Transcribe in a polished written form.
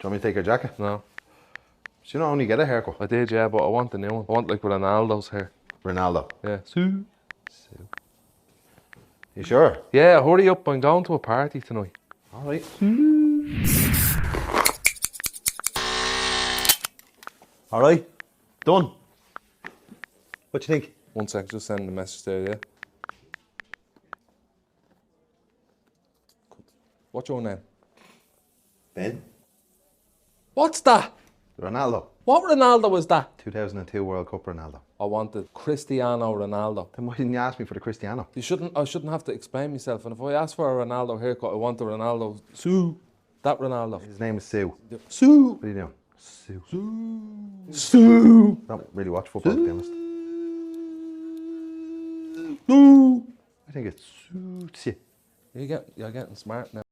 you want me to take your jacket? No. So you don't only get a haircut. I did, yeah, but I want the new one. I want like Ronaldo's hair. Ronaldo. Yeah. Sue. You sure? Yeah, hurry up. I'm going to a party tonight. Alright. Alright. Done. What do you think? 1 sec, just send the message there, yeah? What's your name? Ben? What's that? Ronaldo. What Ronaldo was that? 2002 World Cup Ronaldo. I wanted Cristiano Ronaldo. Then why didn't you ask me for the Cristiano? I shouldn't have to explain myself. And if I ask for a Ronaldo haircut, I want the Ronaldo. Sue. That Ronaldo. His name is Sue. Sue. What are you doing? Sue. Sue. I don't really watch football, to be honest. Sue. I think it suits you. You're getting smart now.